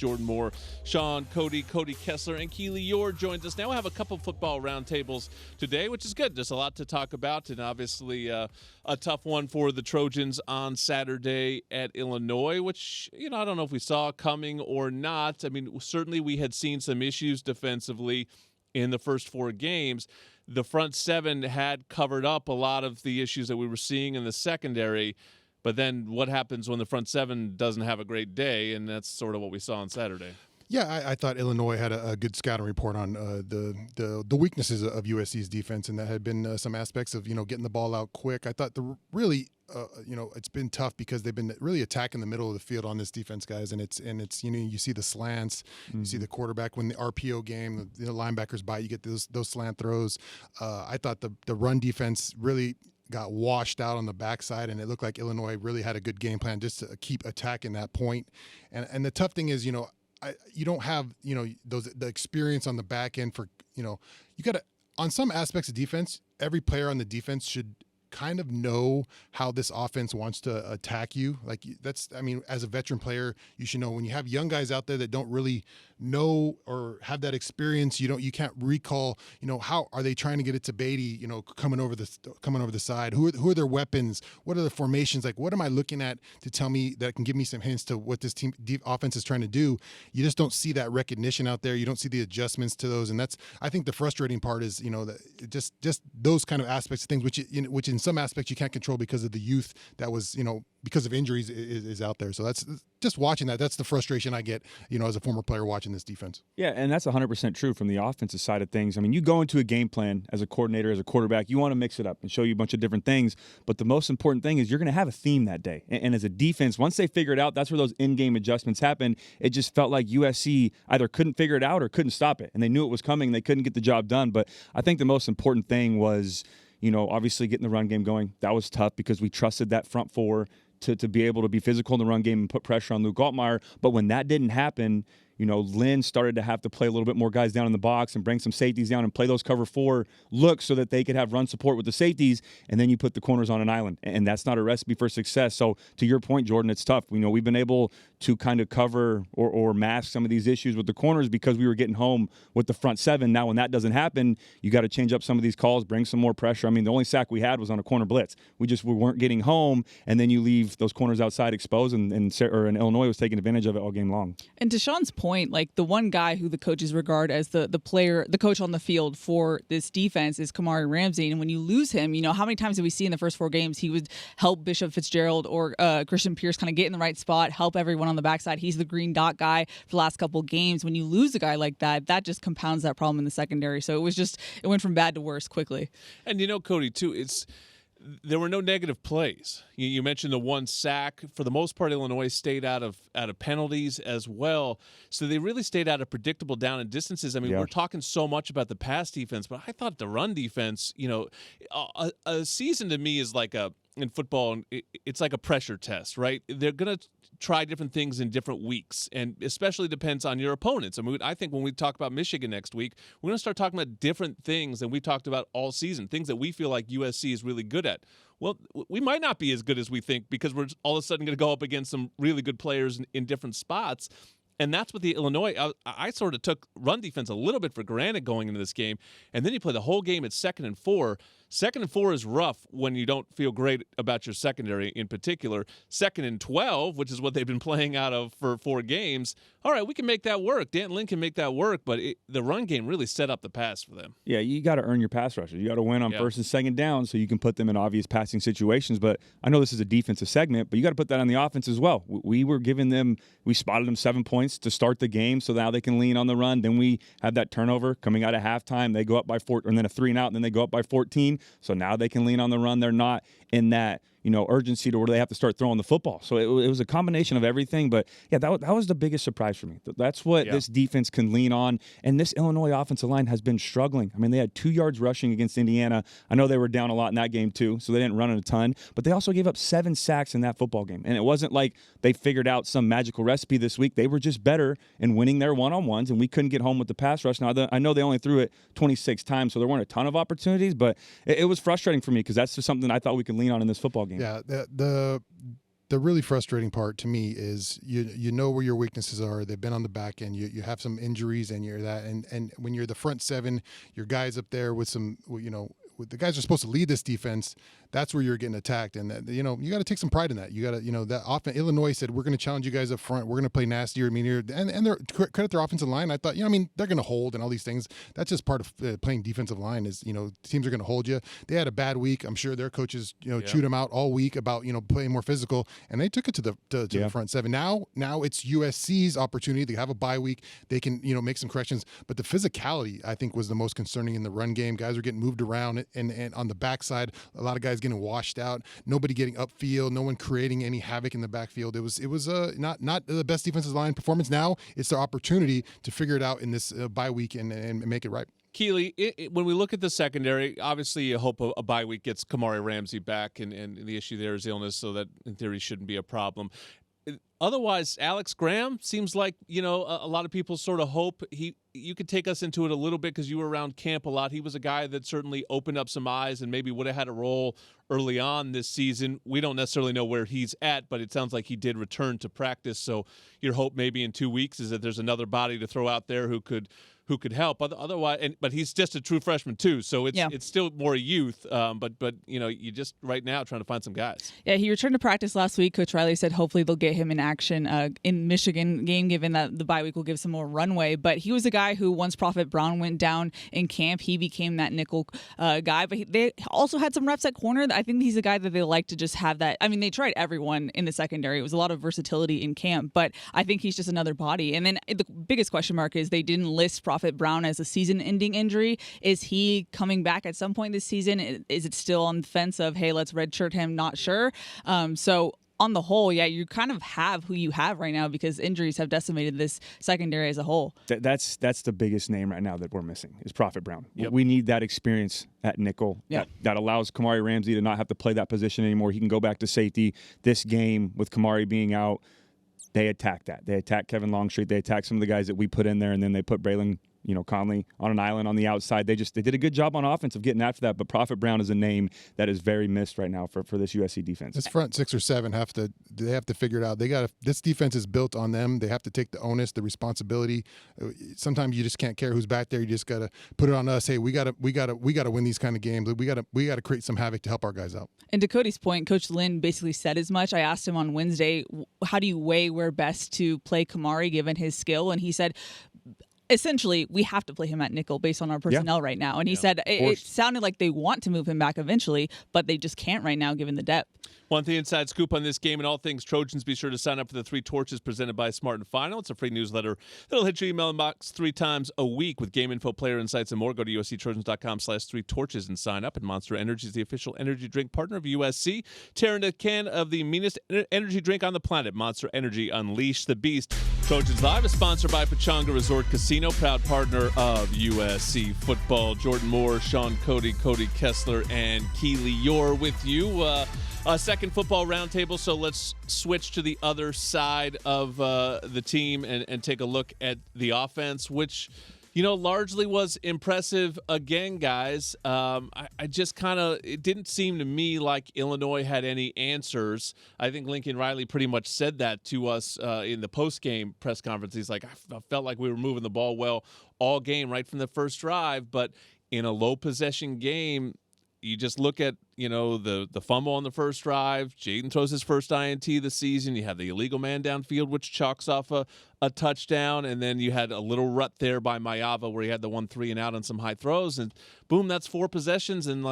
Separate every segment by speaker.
Speaker 1: Jordan Moore, Shaun, Cody Kessler, and Keely Eure joins us. Now we have a couple football roundtables today, which is good. There's a lot to talk about, and obviously a tough one for the Trojans on Saturday at Illinois, which, I don't know if we saw coming or not. I mean, certainly we had seen some issues defensively in the first 4 games. The front seven had covered up a lot of the issues that we were seeing in the secondary. But then what happens when the front seven doesn't have a great day? And that's sort of what we saw on Saturday.
Speaker 2: Yeah, I thought Illinois had a good scouting report on the weaknesses of USC's defense, and that had been some aspects of getting the ball out quick. I thought it's been tough because they've been really attacking the middle of the field on this defense, guys, and it's you see the slants, you see the quarterback when the RPO game, the linebackers bite, you get those slant throws. I thought the run defense really got washed out on the backside, and it looked like Illinois really had a good game plan just to keep attacking that point. And the tough thing is, you don't have the experience on the back end for you got to, on some aspects of defense, every player on the defense should kind of know how this offense wants to attack you. Like as a veteran player, you should know when you have young guys out there that don't really know or have that experience, you can't recall, how are they trying to get it to Beatty, coming over the side, who are their weapons, what are the formations, like what am I looking at to tell me that can give me some hints to what this team offense is trying to do. You just don't see that recognition out there. You don't see the adjustments to those, and I think the frustrating part is just those kind of aspects of things which in some aspects you can't control because of the youth that was because of injuries is out there. So that's just watching that's the frustration I get as a former player watching this defense.
Speaker 3: Yeah, and that's 100% true from the offensive side of things. I mean, you go into a game plan as a coordinator, as a quarterback, you want to mix it up and show you a bunch of different things, but the most important thing is you're going to have a theme that day. And as a defense, once they figure it out, that's where those in-game adjustments happen. It just felt like USC either couldn't figure it out or couldn't stop it, and they knew it was coming, they couldn't get the job done. But I think the most important thing was obviously getting the run game going. That was tough because we trusted that front four to be able to be physical in the run game and put pressure on Luke Altmaier. But when that didn't happen, Lynn started to have to play a little bit more guys down in the box and bring some safeties down and play those cover 4 looks so that they could have run support with the safeties, and then you put the corners on an island. And that's not a recipe for success. So to your point, Jordan, it's tough. We've been able to kind of cover or mask some of these issues with the corners because we were getting home with the front 7. Now when that doesn't happen, you got to change up some of these calls, bring some more pressure. I mean, the only sack we had was on a corner blitz. We weren't getting home, and then you leave those corners outside exposed, and Illinois was taking advantage of it all game long.
Speaker 4: And to Shaun's point, like the one guy who the coaches regard as the coach on the field for this defense is Kamari Ramsey. And when you lose him, how many times did we see in the first 4 games he would help Bishop Fitzgerald or Christian Pierce kind of get in the right spot, help everyone on the backside. He's the green dot guy for the last couple of games. When you lose a guy like that, that just compounds that problem in the secondary. So it went from bad to worse quickly.
Speaker 1: And Cody, too, there were no negative plays. You mentioned the one sack. For the most part, Illinois stayed out of penalties as well. So they really stayed out of predictable down and distances. I mean, We're talking so much about the pass defense, but I thought the run defense, a season to me is like in football, it's like a pressure test, right? They're going to try different things in different weeks, and especially depends on your opponents. I mean, I think when we talk about Michigan next week, we're going to start talking about different things than we talked about all season, things that we feel like USC is really good at. Well, we might not be as good as we think because we're all of a sudden going to go up against some really good players in different spots. And that's what the Illinois, I sort of took run defense a little bit for granted going into this game. And then you play the whole game at 2nd and 4. 2nd and 4 is rough when you don't feel great about your secondary in particular. 2nd and 12, which is what they've been playing out of for 4 games. All right, we can make that work. Dan Lynn can make that work, but the run game really set up the pass for them.
Speaker 3: Yeah, you got to earn your pass rushers. You got to win on 1st and 2nd down so you can put them in obvious passing situations. But I know this is a defensive segment, but you got to put that on the offense as well. We spotted them 7 points to start the game, so now they can lean on the run. Then we have that turnover coming out of halftime. They go up by 4, and then a 3 and out, and then they go up by 14. So now they can lean on the run. They're not in that urgency to where they have to start throwing the football. So it was a combination of everything. But, yeah, that was the biggest surprise for me. That's what this defense can lean on. And this Illinois offensive line has been struggling. I mean, they had 2 yards rushing against Indiana. I know they were down a lot in that game too, so they didn't run it a ton. But they also gave up 7 sacks in that football game. And it wasn't like they figured out some magical recipe this week. They were just better in winning their one-on-ones, and we couldn't get home with the pass rush. Now, I know they only threw it 26 times, so there weren't a ton of opportunities. But it was frustrating for me because that's just something I thought we could lean on in this football game.
Speaker 2: Yeah, the the really frustrating part to me is you know where your weaknesses are. They've been on the back end. You have some injuries, and you're that. And when you're the front seven, your guys up there with some, the guys are supposed to lead this defense. That's where you're getting attacked, and that, you got to take some pride in that. You got to, that often Illinois said, we're going to challenge you guys up front. We're going to play nastier, meaner, and their credit their offensive line. I thought, they're going to hold and all these things. That's just part of playing defensive line. Is teams are going to hold you. They had a bad week. I'm sure their coaches chewed them out all week about playing more physical, and they took it to the front seven. Now it's USC's opportunity. They have a bye week. They can make some corrections, but the physicality I think was the most concerning in the run game. Guys are getting moved around, and on the backside, a lot of guys getting washed out. Nobody getting upfield. No one creating any havoc in the backfield. It was not the best defensive line performance. Now it's their opportunity to figure it out in this bye week and make it right.
Speaker 1: Keely, when we look at the secondary, obviously you hope a bye week gets Kamari Ramsey back, and the issue there is illness, so that in theory shouldn't be a problem. Otherwise, Alex Graham seems like, a lot of people sort of hope you could take us into it a little bit because you were around camp a lot. He was a guy that certainly opened up some eyes and maybe would have had a role early on this season. We don't necessarily know where he's at, but it sounds like he did return to practice. So your hope maybe in 2 weeks is that there's another body to throw out there who could help. Otherwise, but he's just a true freshman too, so it's still more youth. But you just right now trying to find some guys.
Speaker 4: Yeah, he returned to practice last week. Coach Riley said hopefully they'll get him in action in Michigan game, given that the bye week will give some more runway. But he was a guy who once Prophet Brown went down in camp, he became that nickel guy. But they also had some reps at corner. I think he's a guy that they like to just have that. I mean, they tried everyone in the secondary. It was a lot of versatility in camp, but I think he's just another body. And then the biggest question mark is they didn't list Prophet Brown as a season-ending injury. Is he coming back at some point this season? Is it still on the fence of, hey, let's redshirt him? Not sure. So on the whole, you kind of have who you have right now because injuries have decimated this secondary as a whole.
Speaker 3: That's the biggest name right now that we're missing is Prophet Brown.
Speaker 1: Yep.
Speaker 3: We need that experience at nickel that allows Kamari Ramsey to not have to play that position anymore. He can go back to safety. This game with Kamari being out, they attack that. They attack Kevin Longstreet. They attack some of the guys that we put in there, and then they put Braylon Conley on an island on the outside. They did a good job on offense of getting after that, but Prophet Brown is a name that is very missed right now for this USC defense.
Speaker 2: This front 6 or 7 have to figure it out. This defense is built on them. They have to take the onus, the responsibility. Sometimes you just can't care who's back there. You just gotta put it on us. Hey, we gotta win these kind of games. We gotta create some havoc to help our guys out.
Speaker 4: And to Cody's point, Coach Lynn basically said as much. I asked him on Wednesday, how do you weigh where best to play Kamari given his skill? And he said, essentially, we have to play him at nickel based on our personnel right now. And he said it sounded like they want to move him back eventually, but they just can't right now given the depth.
Speaker 1: Want the inside scoop on this game and all things Trojans? Be sure to sign up for the 3 Torches presented by Smart and Final. It's a free newsletter that'll hit your email inbox 3 times a week with game info, player insights, and more. Go to usctrojans.com/3torches and sign up. And Monster Energy is the official energy drink partner of USC. Tearing a can of the meanest energy drink on the planet, Monster Energy. Unleash the beast. Trojans Live is sponsored by Pechanga Resort Casino, proud partner of USC football. Jordan Moore, Shaun, Cody, Kessler, and Keely Eure with you. Second football roundtable, so let's switch to the other side of the team and take a look at the offense, which, largely was impressive again, guys. I just it didn't seem to me like Illinois had any answers. I think Lincoln Riley pretty much said that to us in the post-game press conference. He's like, I felt like we were moving the ball well all game right from the first drive, but in a low-possession game, you just look at, the fumble on the first drive. Jaden throws his first INT of the season. You have the illegal man downfield, which chalks off a touchdown. And then you had a little rut there by Mayava where he had the 1 3 and out on some high throws. And boom, that's 4 possessions. And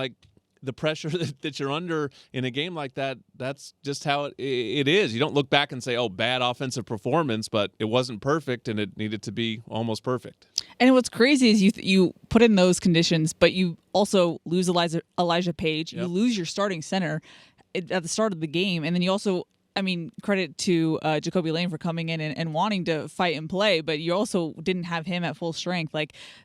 Speaker 1: the pressure that you're under in a game like that, that's just how it is. You don't look back and say, oh, bad offensive performance, but it wasn't perfect and it needed to be almost perfect.
Speaker 4: And what's crazy is you put in those conditions, but you also lose Elijah Page.
Speaker 1: Yep.
Speaker 4: You lose your starting center at the start of the game. And then you also, credit to Jacoby Lane for coming in and wanting to fight and play, but you also didn't have him at full strength.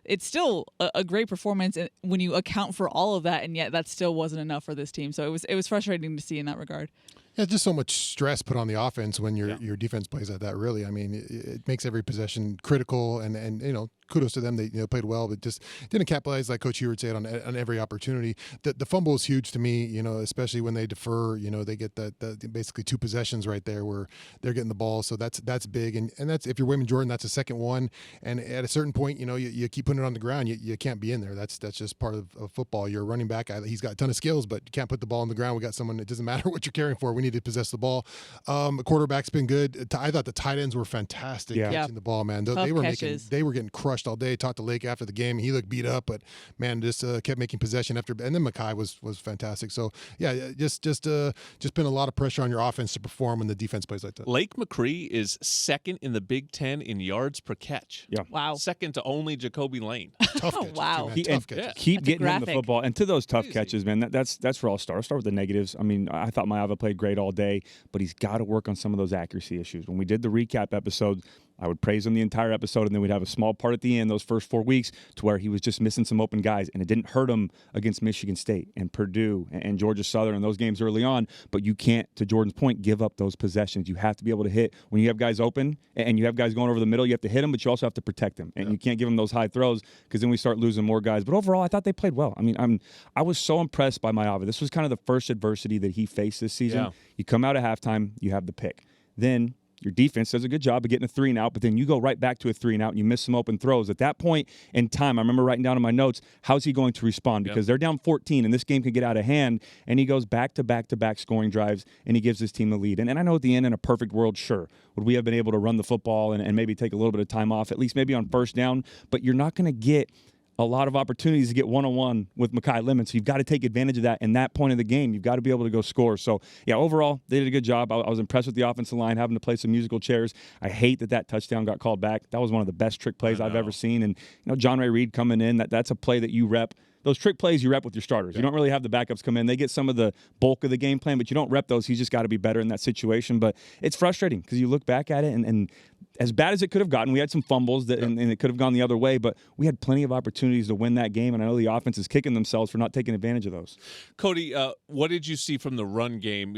Speaker 4: It's still a great performance when you account for all of that, and yet that still wasn't enough for this team. So it was frustrating to see in that regard.
Speaker 2: Yeah, just so much stress put on the offense when your defense plays at that. Really, it makes every possession critical, and kudos to them. They played well, but just didn't capitalize, like Coach Eure said, on every opportunity. The fumble is huge to me, especially when they defer. They get that basically 2 possessions right there where they're getting the ball. So that's big, and that's, if you're Wayman Jordan, that's a second one. And at a certain point, you keep putting it on the ground, you can't be in there. That's just part of football. You're a running back. He's got a ton of skills, but you can't put the ball on the ground. We got someone. It doesn't matter what you're caring for. We need to possess the ball. Quarterback's been good. I thought the tight ends were fantastic catching the ball, man. They were getting crushed all day. Talked to Lake after the game. He looked beat up, but man, just kept making possession after. And then Mekhi was fantastic. So yeah, just been a lot of pressure on your offense to perform when the defense plays like that.
Speaker 1: Lake McCree is second in the Big Ten in yards per catch.
Speaker 3: Yeah,
Speaker 4: wow.
Speaker 1: Second to only Jacoby Lane.
Speaker 2: Tough catches,
Speaker 4: wow.
Speaker 2: too, man. Tough catches.
Speaker 3: Keep
Speaker 4: That's
Speaker 3: getting him the football, and to those tough catches, man. That's where I'll start. I'll start with the negatives. I mean, I thought Maava played great all day, but he's got to work on some of those accuracy issues. When we did the recap episode, I would praise him the entire episode, and then we'd have a small part at the end, those first 4 weeks, to where he was just missing some open guys, and it didn't hurt him against Michigan State and Purdue and Georgia Southern and those games early on. But you can't, to Jordan's point, give up those possessions. You have to be able to hit when you have guys open and you have guys going over the middle. You have to hit them, but you also have to protect them, and you can't give them those high throws because then we start losing more guys. But overall, I thought they played well. I mean, I was so impressed by Maava. This was kind of the first adversity that he faced this season.
Speaker 1: Yeah.
Speaker 3: You come out at halftime, you have the pick. Then your defense does a good job of getting a 3-and-out, but then you go right back to a 3-and-out and you miss some open throws. At that point in time, I remember writing down in my notes, how's he going to respond? Because they're down 14 and this game could get out of hand, and he goes back to back scoring drives and he gives his team the lead. And I know at the end, in a perfect world, sure, would we have been able to run the football and maybe take a little bit of time off, at least maybe on first down, but you're not going to get a lot of opportunities to get one-on-one with Mekhi Lemon, so you've got to take advantage of that in that point of the game. You've got to be able to go score. So, yeah, overall, they did a good job. I was impressed with the offensive line, having to play some musical chairs. I hate that touchdown got called back. That was one of the best trick plays I've ever seen. And, John Ray Reed coming in, that's a play that you rep. Those trick plays you rep with your starters. You don't really have the backups come in. They get some of the bulk of the game plan, but you don't rep those. He's just got to be better in that situation. But it's frustrating because you look back at it, and as bad as it could have gotten, we had some fumbles and it could have gone the other way, but we had plenty of opportunities to win that game, and I know the offense is kicking themselves for not taking advantage of those.
Speaker 1: Cody, what did you see from the run game?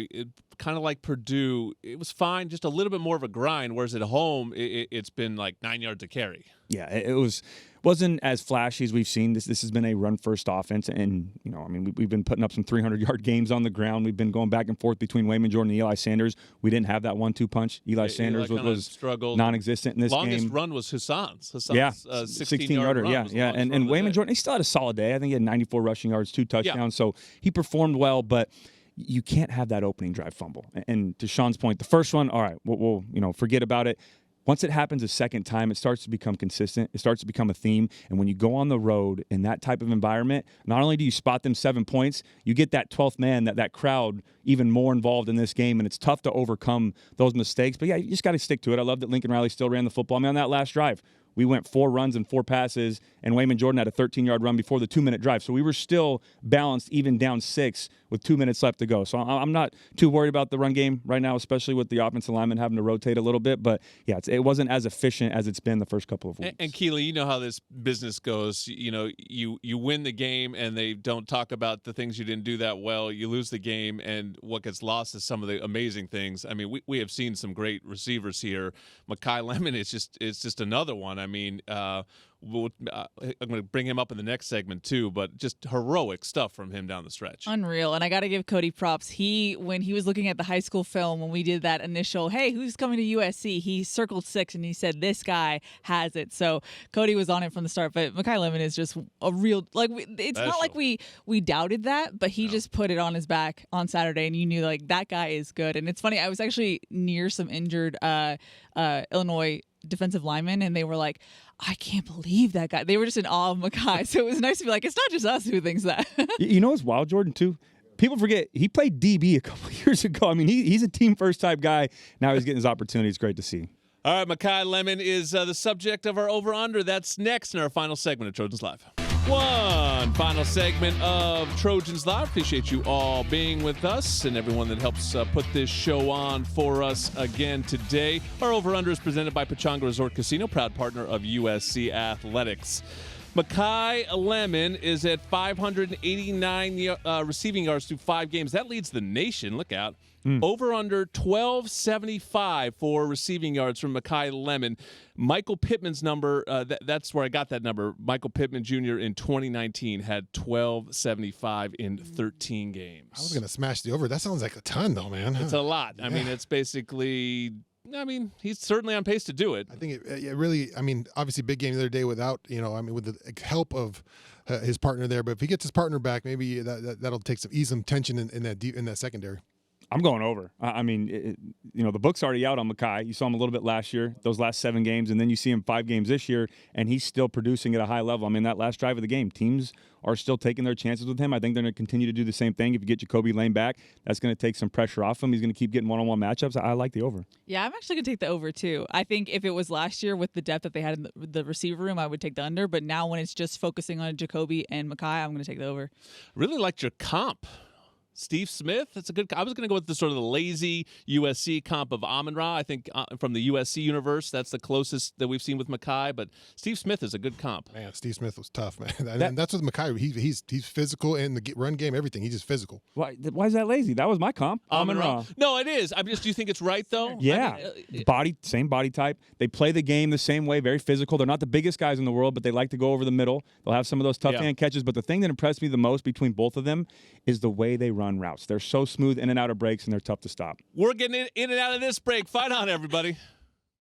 Speaker 1: Kind of like Purdue, it was fine, just a little bit more of a grind, whereas at home, it's been like 9 yards a carry.
Speaker 3: Yeah, it wasn't as flashy as we've seen. This has been a run-first offense, and we've been putting up some 300-yard games on the ground. We've been going back and forth between Wayman Jordan and Eli Sanders. We didn't have that 1-2 punch. Eli Sanders was
Speaker 1: struggled.
Speaker 3: Non-existent in this game.
Speaker 1: Longest run was Hassan's.
Speaker 3: 16-yarder. Yeah. And Wayman Jordan, he still had a solid day. I think he had 94 rushing yards, 2 touchdowns. So he performed well, but you can't have that opening drive fumble. And to Shaun's point, the first one, all right, we'll forget about it. Once it happens a second time, it starts to become consistent. It starts to become a theme. And when you go on the road in that type of environment, not only do you spot them 7 points, you get that 12th man, that crowd even more involved in this game. And it's tough to overcome those mistakes. But, yeah, you just got to stick to it. I love that Lincoln Riley still ran the football. I mean, on that last drive, we went 4 runs and 4 passes, and Wayman Jordan had a 13-yard run before the 2-minute drive. So we were still balanced, even down 6 with 2 minutes left to go. So I'm not too worried about the run game right now, especially with the offensive lineman having to rotate a little bit. But, yeah, it wasn't as efficient as it's been the first couple of weeks.
Speaker 1: And Keely, you know how this business goes. You win the game, and they don't talk about the things you didn't do that well. You lose the game, and what gets lost is some of the amazing things. I mean, we have seen some great receivers here. Mekhi Lemon is just another one. I mean, I'm going to bring him up in the next segment too, but just heroic stuff from him down the stretch.
Speaker 4: Unreal. And I got to give Cody props. When he was looking at the high school film, when we did that initial, hey, who's coming to USC? He circled 6 and he said, this guy has it. So Cody was on it from the start, but Mekhi Lemon is just a real, it's not like we doubted that, but he just put it on his back on Saturday, and you knew that guy is good. And it's funny, I was actually near some injured Illinois defensive linemen, and they were like, I can't believe that guy. They were just in awe of Mekhi. So it was nice to be like, it's not just us who thinks that.
Speaker 3: You know what's wild, Jordan, too? People forget he played DB a couple of years ago. I mean, he's a team first type guy. Now he's getting his opportunity. It's great to see.
Speaker 1: All right, Mekhi Lemon is the subject of our over-under. That's next in our final segment of Trojans Live. One final segment of Trojans Live. Appreciate you all being with us and everyone that helps put this show on for us again today. Our over-under is presented by Pechanga Resort Casino, proud partner of USC Athletics. Mekhi Lemon is at 589 receiving yards through 5 games. That leads the nation. Look out. Over under 1275 for receiving yards from Mekhi Lemon. Michael Pittman's number, that's where I got that number. Michael Pittman Jr. in 2019 had 1275 in 13 games.
Speaker 2: I was going to smash the over. That sounds like a ton, though, man.
Speaker 1: It's a lot. I mean, it's basically... he's certainly on pace to do it.
Speaker 2: I think it really, obviously big game the other day without, with the help of his partner there. But if he gets his partner back, maybe that'll ease some tension in that secondary.
Speaker 3: I'm going over. The book's already out on Mekhi. You saw him a little bit last year, those last 7 games, and then you see him 5 games this year, and he's still producing at a high level. That last drive of the game, teams are still taking their chances with him. I think they're going to continue to do the same thing. If you get Jacoby Lane back, that's going to take some pressure off him. He's going to keep getting one-on-one matchups. I like the over.
Speaker 4: Yeah, I'm actually going to take the over, too. I think if it was last year with the depth that they had in the receiver room, I would take the under. But now when it's just focusing on Jacoby and Mekhi, I'm going to take the over.
Speaker 1: Really liked your comp. Steve Smith, that's a good. I was going to go with the sort of the lazy USC comp of Amon-Ra. I think from the USC universe, that's the closest that we've seen with Mekhi. But Steve Smith is a good comp.
Speaker 2: Man, Steve Smith was tough, man. And that's with Mekhi. He's physical in the run game, everything. He's just physical.
Speaker 3: Why is that lazy? That was my comp. Amon-Ra.
Speaker 1: No, it is. Do you think it's right though?
Speaker 3: Yeah, same body type. They play the game the same way, very physical. They're not the biggest guys in the world, but they like to go over the middle. They'll have some of those tough hand catches. But the thing that impressed me the most between both of them is the way they run routes. They're so smooth in and out of breaks, and they're tough to stop.
Speaker 1: We're getting in and out of this break. Fight on, everybody.